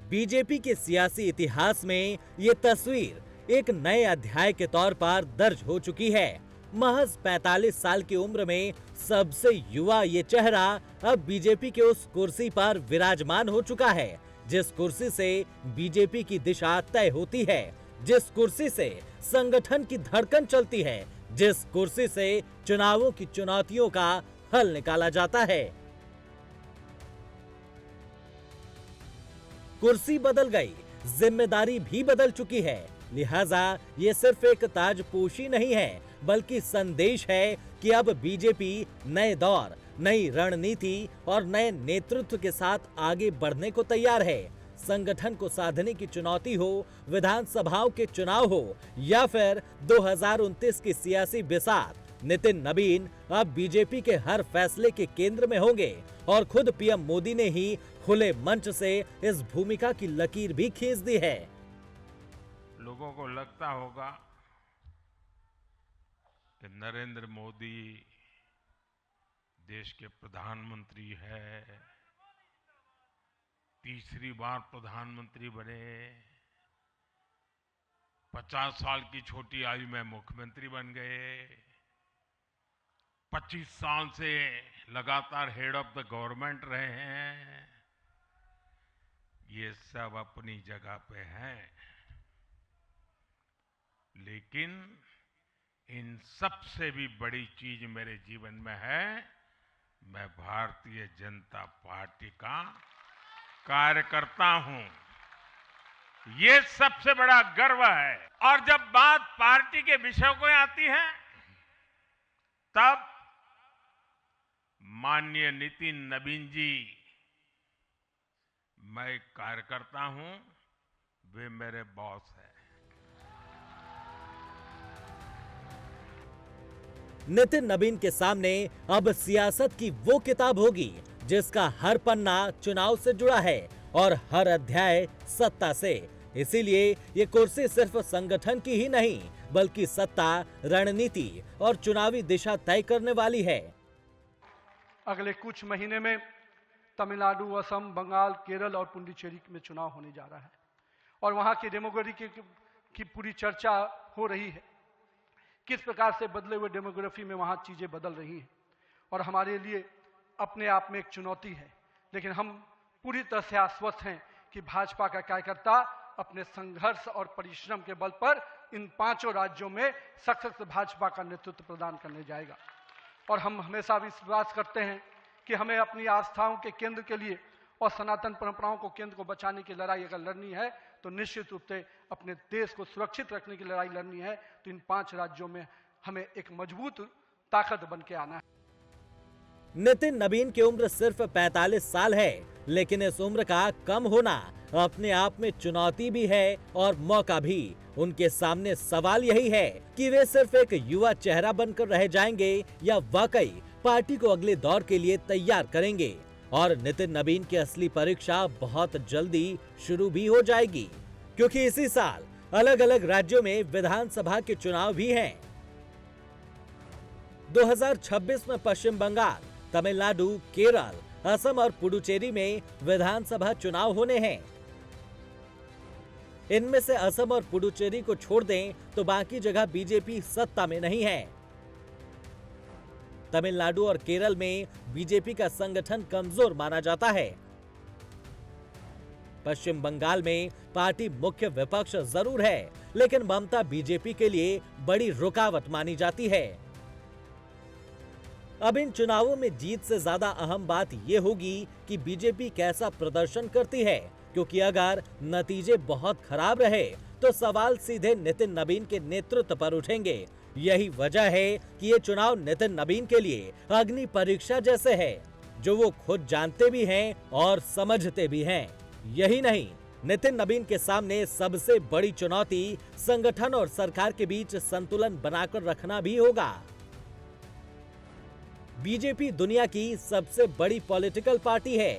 BJP के सियासी इतिहास में ये तस्वीर एक नए अध्याय के तौर पर दर्ज हो चुकी है। महज 45 साल की उम्र में सबसे युवा ये चेहरा अब बीजेपी के उस कुर्सी पर विराजमान हो चुका है जिस कुर्सी से बीजेपी की दिशा तय होती है, जिस कुर्सी से संगठन की धड़कन चलती है, जिस कुर्सी से चुनावों की चुनौतियों का हल निकाला जाता है। कुर्सी बदल गई, जिम्मेदारी भी बदल चुकी है, लिहाजा ये सिर्फ एक ताजपोशी नहीं है बल्कि संदेश है कि अब बीजेपी नए दौर, नई रणनीति और नए नेतृत्व के साथ आगे बढ़ने को तैयार है। संगठन को साधने की चुनौती हो, विधानसभाओं के चुनाव हो या फिर 2029 की सियासी बिसात, नितिन नबीन अब बीजेपी के हर फैसले के केंद्र में होंगे और खुद पीएम मोदी ने ही खुले मंच से इस भूमिका की लकीर भी खींच दी है। लोगों को लगता होगा कि नरेंद्र मोदी देश के प्रधानमंत्री है, तीसरी बार प्रधानमंत्री बने, 50 साल की छोटी आयु में मुख्यमंत्री बन गए, 25 साल से लगातार हेड ऑफ द गवर्नमेंट रहे हैं। ये सब अपनी जगह पे हैं, लेकिन इन सबसे भी बड़ी चीज मेरे जीवन में है, मैं भारतीय जनता पार्टी का कार्यकर्ता हूं। ये सबसे बड़ा गर्व है। और जब बात पार्टी के विषयों को आती है तब माननीय नितिन नबीन जी, मैं एक कार्यकर्ता हूं, वे मेरे बॉस हैं। नितिन नबीन के सामने अब सियासत की वो किताब होगी जिसका हर पन्ना चुनाव से जुड़ा है और हर अध्याय सत्ता से। इसीलिए ये कुर्सी सिर्फ संगठन की ही नहीं बल्कि सत्ता, रणनीति और चुनावी दिशा तय करने वाली है। अगले कुछ महीने में तमिलनाडु, असम, बंगाल, केरल और पुडुचेरी में चुनाव होने जा रहा है और वहां की डेमोग्राफी की पूरी चर्चा हो रही है। किस प्रकार से बदले हुए डेमोग्राफी में वहां चीजें बदल रही हैं और हमारे लिए अपने आप में एक चुनौती है, लेकिन हम पूरी तरह से आश्वस्त हैं कि भाजपा का कार्यकर्ता अपने संघर्ष और परिश्रम के बल पर इन 5 राज्यों में सशक्त भाजपा का नेतृत्व प्रदान करने जाएगा। और हम हमेशा विश्वास करते हैं कि हमें अपनी आस्थाओं के केंद्र के लिए और सनातन परंपराओं को केंद्र को बचाने की लड़ाई अगर लड़नी है तो निश्चित रूप से अपने देश को सुरक्षित रखने की लड़ाई लड़नी है तो इन 5 राज्यों में हमें एक मजबूत ताकत बन के आना है। नितिन नबीन की उम्र सिर्फ 45 साल है, लेकिन इस उम्र का कम होना अपने आप में चुनौती भी है और मौका भी। उनके सामने सवाल यही है कि वे सिर्फ एक युवा चेहरा बनकर रह जाएंगे या वाकई पार्टी को अगले दौर के लिए तैयार करेंगे। और नितिन नबीन की असली परीक्षा बहुत जल्दी शुरू भी हो जाएगी, क्योंकि इसी साल अलग अलग राज्यों में विधानसभा के चुनाव भी हैं। 2026 में पश्चिम बंगाल, तमिलनाडु, केरल, असम और पुडुचेरी में विधानसभा चुनाव होने हैं। इनमें से असम और पुडुचेरी को छोड़ दें तो बाकी जगह बीजेपी सत्ता में नहीं है। तमिलनाडु और केरल में बीजेपी का संगठन कमजोर माना जाता है। पश्चिम बंगाल में पार्टी मुख्य विपक्ष जरूर है, लेकिन ममता बीजेपी के लिए बड़ी रुकावट मानी जाती है। अब इन चुनावों में जीत से ज्यादा अहम बात यह होगी कि बीजेपी कैसा प्रदर्शन करती है, क्योंकि अगर नतीजे बहुत खराब रहे तो सवाल सीधे नितिन नबीन के नेतृत्व पर उठेंगे। यही वजह है कि ये चुनाव नितिन नबीन के लिए अग्नि परीक्षा जैसे है, जो वो खुद जानते भी हैं और समझते भी हैं। यही नहीं, नितिन नबीन के सामने सबसे बड़ी चुनौती संगठन और सरकार के बीच संतुलन बनाकर रखना भी होगा। बीजेपी दुनिया की सबसे बड़ी पॉलिटिकल पार्टी है।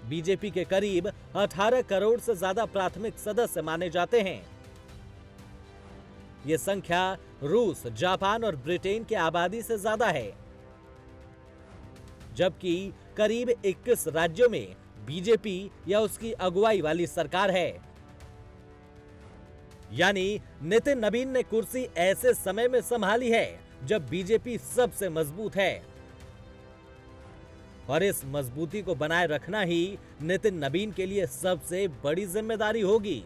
बीजेपी के करीब 18 करोड़ से ज्यादा प्राथमिक सदस्य माने जाते हैं। ये संख्या रूस, जापान और ब्रिटेन की आबादी से ज्यादा है, जबकि करीब 21 राज्यों में बीजेपी या उसकी अगुवाई वाली सरकार है। यानी नितिन नबीन ने कुर्सी ऐसे समय में संभाली है जब बीजेपी सबसे मजबूत है, और इस मजबूती को बनाए रखना ही नितिन नबीन के लिए सबसे बड़ी जिम्मेदारी होगी।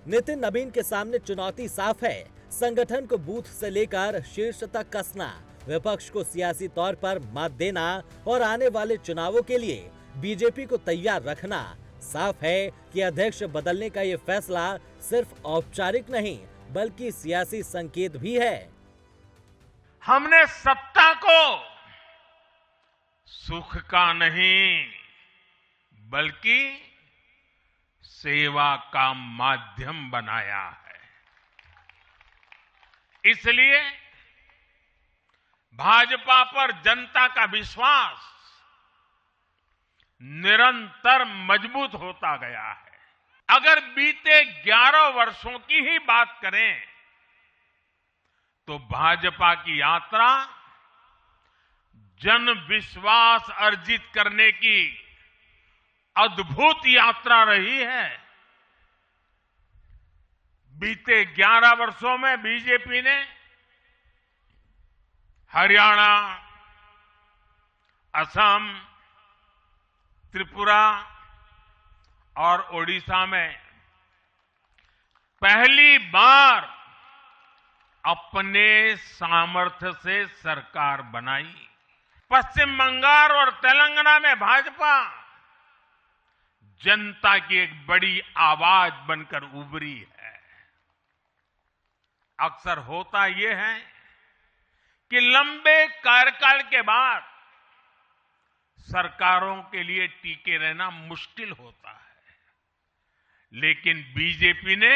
नितिन नबीन के सामने चुनौती साफ है, संगठन को बूथ से लेकर शीर्ष तक कसना, विपक्ष को सियासी तौर पर मात देना और आने वाले चुनावों के लिए बीजेपी को तैयार रखना। साफ है कि अध्यक्ष बदलने का ये फैसला सिर्फ औपचारिक नहीं बल्कि सियासी संकेत भी है। हमने सत्ता को सुख का नहीं बल्कि सेवा का माध्यम बनाया है। इसलिए भाजपा पर जनता का विश्वास निरंतर मजबूत होता गया है। अगर बीते 11 वर्षों की ही बात करें तो भाजपा की यात्रा जन विश्वास अर्जित करने की अद्भुत यात्रा रही है। बीते 11 वर्षों में बीजेपी ने हरियाणा, असम, त्रिपुरा और ओडिशा में पहली बार अपने सामर्थ्य से सरकार बनाई। पश्चिम बंगाल और तेलंगाना में भाजपा जनता की एक बड़ी आवाज बनकर उभरी है। अक्सर होता यह है कि लंबे कार्यकाल के बाद सरकारों के लिए टिके रहना मुश्किल होता है, लेकिन बीजेपी ने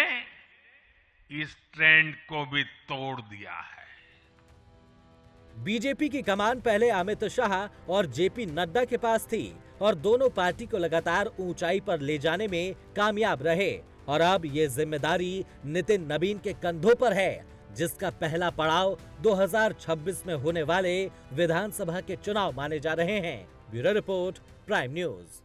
इस ट्रेंड को भी तोड़ दिया है। बीजेपी की कमान पहले अमित शाह और जेपी नड्डा के पास थी और दोनों पार्टी को लगातार ऊंचाई पर ले जाने में कामयाब रहे, और अब ये जिम्मेदारी नितिन नबीन के कंधों पर है, जिसका पहला पड़ाव 2026 में होने वाले विधानसभा के चुनाव माने जा रहे हैं। Bureau report, prime news.